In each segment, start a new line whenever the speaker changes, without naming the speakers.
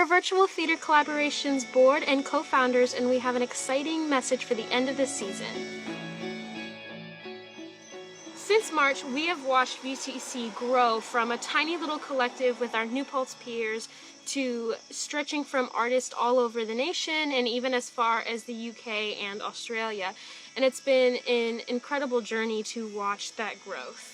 We're Virtual Theater Collaborations board and co-founders, and we have an exciting message for the end of the season. Since March, we have watched VTC grow from a tiny little collective with our New Paltz peers to stretching from artists all over the nation and even as far as the UK and Australia. And it's been an incredible journey to watch that growth.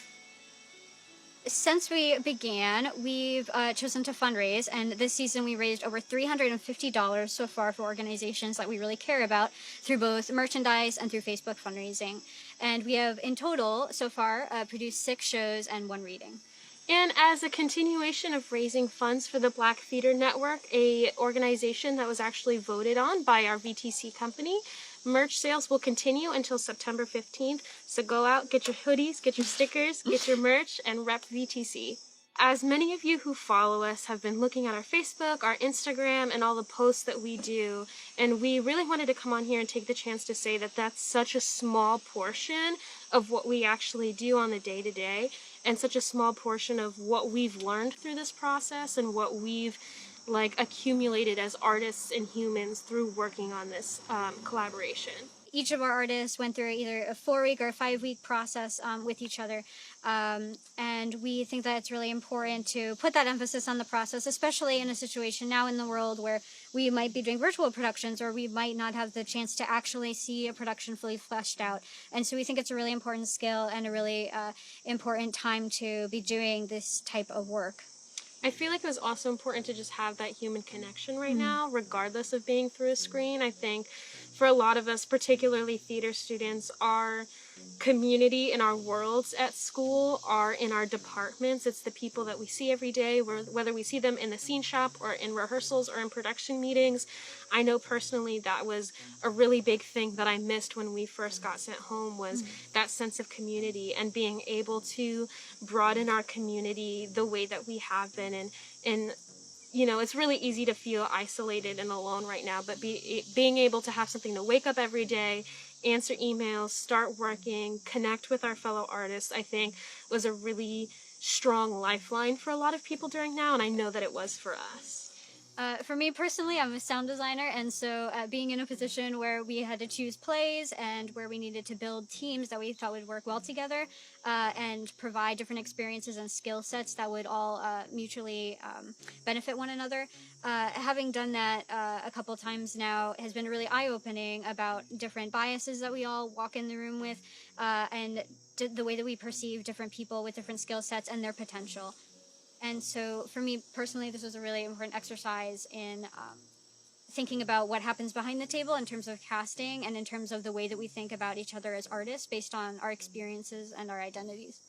Since we began, we've chosen to fundraise, and this season we raised over $350 so far for organizations that we really care about through both merchandise and through Facebook fundraising. And we have, in total, so far, produced 6 shows and 1 reading.
And as a continuation of raising funds for the Black Theater Network, a organization that was actually voted on by our VTC company, merch sales will continue until September 15th, so go out, get your hoodies, get your stickers, get your merch, and rep VTC. As many of you who follow us have been looking at our Facebook, our Instagram, and all the posts that we do, and we really wanted to come on here and take the chance to say that that's such a small portion of what we actually do on the day-to-day, and such a small portion of what we've learned through this process and what we've accumulated as artists and humans through working on this collaboration.
Each of our artists went through either a 4-week or a 5-week process with each other, and we think that it's really important to put that emphasis on the process, especially in a situation now in the world where we might be doing virtual productions or we might not have the chance to actually see a production fully fleshed out. And so we think it's a really important skill and a really important time to be doing this type of work.
I feel like it was also important to just have that human connection right now, regardless of being through a screen. I think for a lot of us, particularly theater students, our community and our worlds at school are in our departments. It's the people that we see every day, whether we see them in the scene shop or in rehearsals or in production meetings. I know personally that was a really big thing that I missed when we first got sent home, was that sense of community and being able to broaden our community the way that we have been. And you know, it's really easy to feel isolated and alone right now, but being able to have something to wake up every day, answer emails, start working, connect with our fellow artists, I think was a really strong lifeline for a lot of people during now, and I know that it was for us.
For me personally, I'm a sound designer, and so being in a position where we had to choose plays and where we needed to build teams that we thought would work well together and provide different experiences and skill sets that would all mutually benefit one another. Having done that a couple times now has been really eye-opening about different biases that we all walk in the room with and the way that we perceive different people with different skill sets and their potential. And so for me personally, this was a really important exercise in thinking about what happens behind the table in terms of casting and in terms of the way that we think about each other as artists based on our experiences and our identities.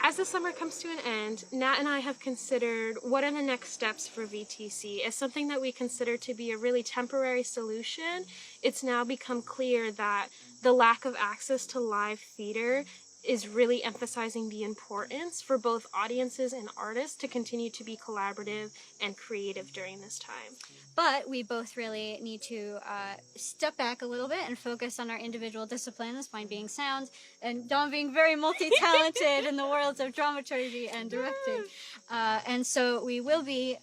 As the summer comes to an end, Nat and I have considered what are the next steps for VTC. As something that we consider to be a really temporary solution, it's now become clear that the lack of access to live theater is really emphasizing the importance for both audiences and artists to continue to be collaborative and creative during this time.
But we both really need to step back a little bit and focus on our individual disciplines, mine being sound, and Dom being very multi-talented in the worlds of dramaturgy and directing. And so we will be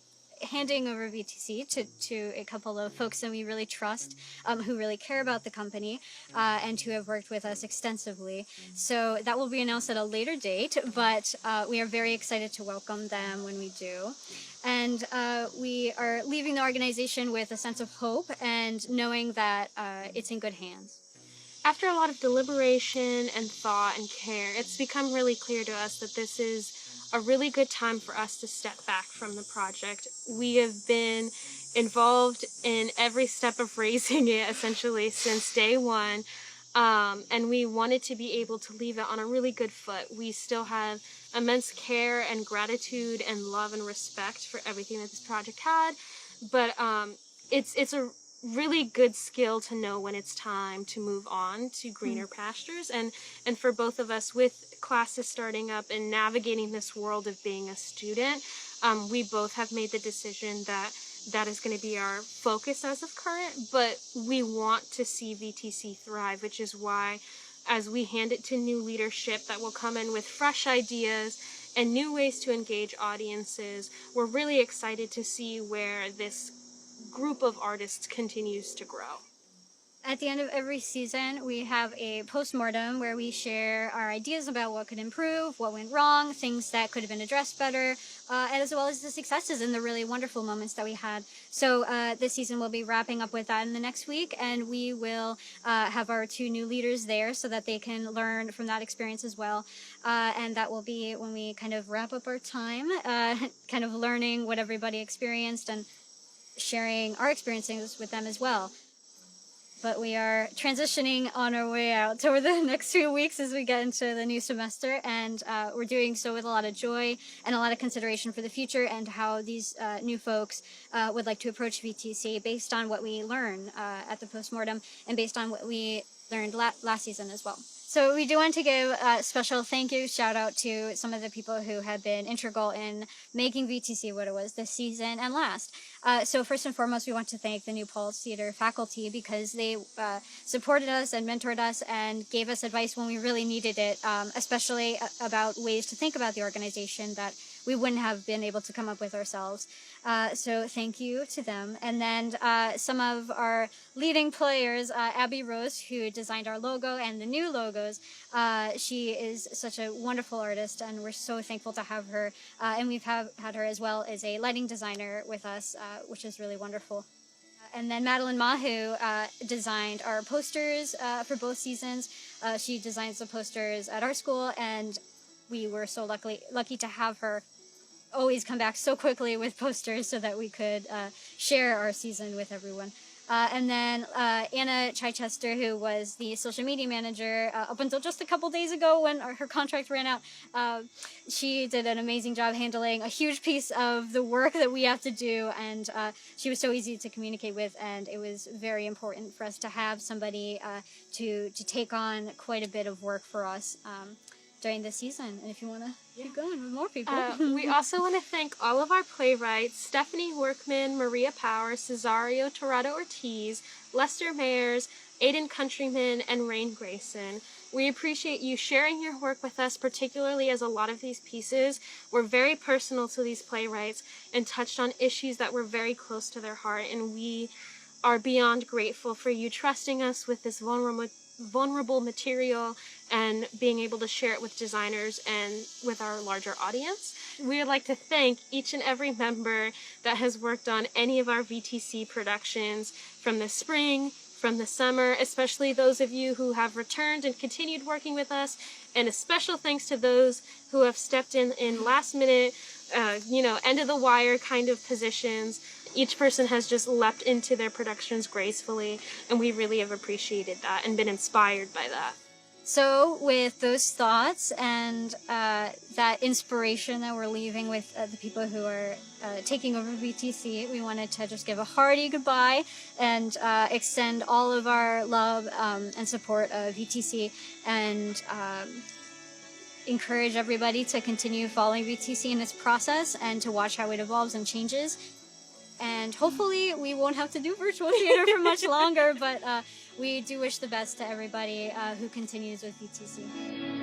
handing over VTC to a couple of folks that we really trust, who really care about the company, and who have worked with us extensively. So that will be announced at a later date, but we are very excited to welcome them when we do. And we are leaving the organization with a sense of hope and knowing that it's in good hands.
After a lot of deliberation and thought and care, it's become really clear to us that this is a really good time for us to step back from the project. We have been involved in every step of raising it essentially since day one, and we wanted to be able to leave it on a really good foot. We still have immense care and gratitude and love and respect for everything that this project had, but it's a really good skill to know when it's time to move on to greener pastures, and for both of us, with classes starting up and navigating this world of being a student, we both have made the decision that that is going to be our focus as of current, but we want to see VTC thrive, which is why as we hand it to new leadership that will come in with fresh ideas and new ways to engage audiences. We're really excited to see where this group of artists continues to grow.
At the end of every season, we have a postmortem where we share our ideas about what could improve, what went wrong, things that could have been addressed better, as well as the successes and the really wonderful moments that we had. So this season we'll be wrapping up with that in the next week, and we will have our 2 new leaders there so that they can learn from that experience as well. And that will be when we kind of wrap up our time, kind of learning what everybody experienced and sharing our experiences with them as well. But we are transitioning on our way out over the next few weeks as we get into the new semester, and we're doing so with a lot of joy and a lot of consideration for the future and how these new folks would like to approach VTC based on what we learn at the postmortem and based on what we learned last season as well. So we do want to give a special thank you, shout out to some of the people who have been integral in making VTC what it was this season and last. So first and foremost, we want to thank the New Paltz Theater faculty because they supported us and mentored us and gave us advice when we really needed it, especially about ways to think about the organization that we wouldn't have been able to come up with ourselves. So thank you to them. And then some of our leading players, Abby Rose, who designed our logo and the new logos. She is such a wonderful artist, and we're so thankful to have her. And we've had her as well as a lighting designer with us, which is really wonderful. And then Madeline Mahu designed our posters for both seasons. She designs the posters at our school, and we were so lucky to have her always come back so quickly with posters so that we could share our season with everyone. And then Anna Chichester, who was the social media manager up until just a couple days ago when her contract ran out, she did an amazing job handling a huge piece of the work that we have to do, and she was so easy to communicate with, and it was very important for us to have somebody to take on quite a bit of work for us during this season. And if you want to keep going with more people.
We also want to thank all of our playwrights, Stephanie Workman, Maria Power, Cesario Torrado Ortiz, Lester Mayers, Aiden Countryman, and Rain Grayson. We appreciate you sharing your work with us, particularly as a lot of these pieces were very personal to these playwrights and touched on issues that were very close to their heart, and we are beyond grateful for you trusting us with this vulnerable material and being able to share it with designers and with our larger audience. We would like to thank each and every member that has worked on any of our VTC productions from the spring, from the summer, especially those of you who have returned and continued working with us, and a special thanks to those who have stepped in last minute, end of the wire kind of positions. Each person has just leapt into their productions gracefully, and we really have appreciated that and been inspired by that.
So with those thoughts and that inspiration that we're leaving with the people who are taking over VTC, we wanted to just give a hearty goodbye and extend all of our love and support of VTC, and encourage everybody to continue following VTC in its process and to watch how it evolves and changes. And hopefully we won't have to do virtual theater for much longer, but we do wish the best to everybody who continues with VTC.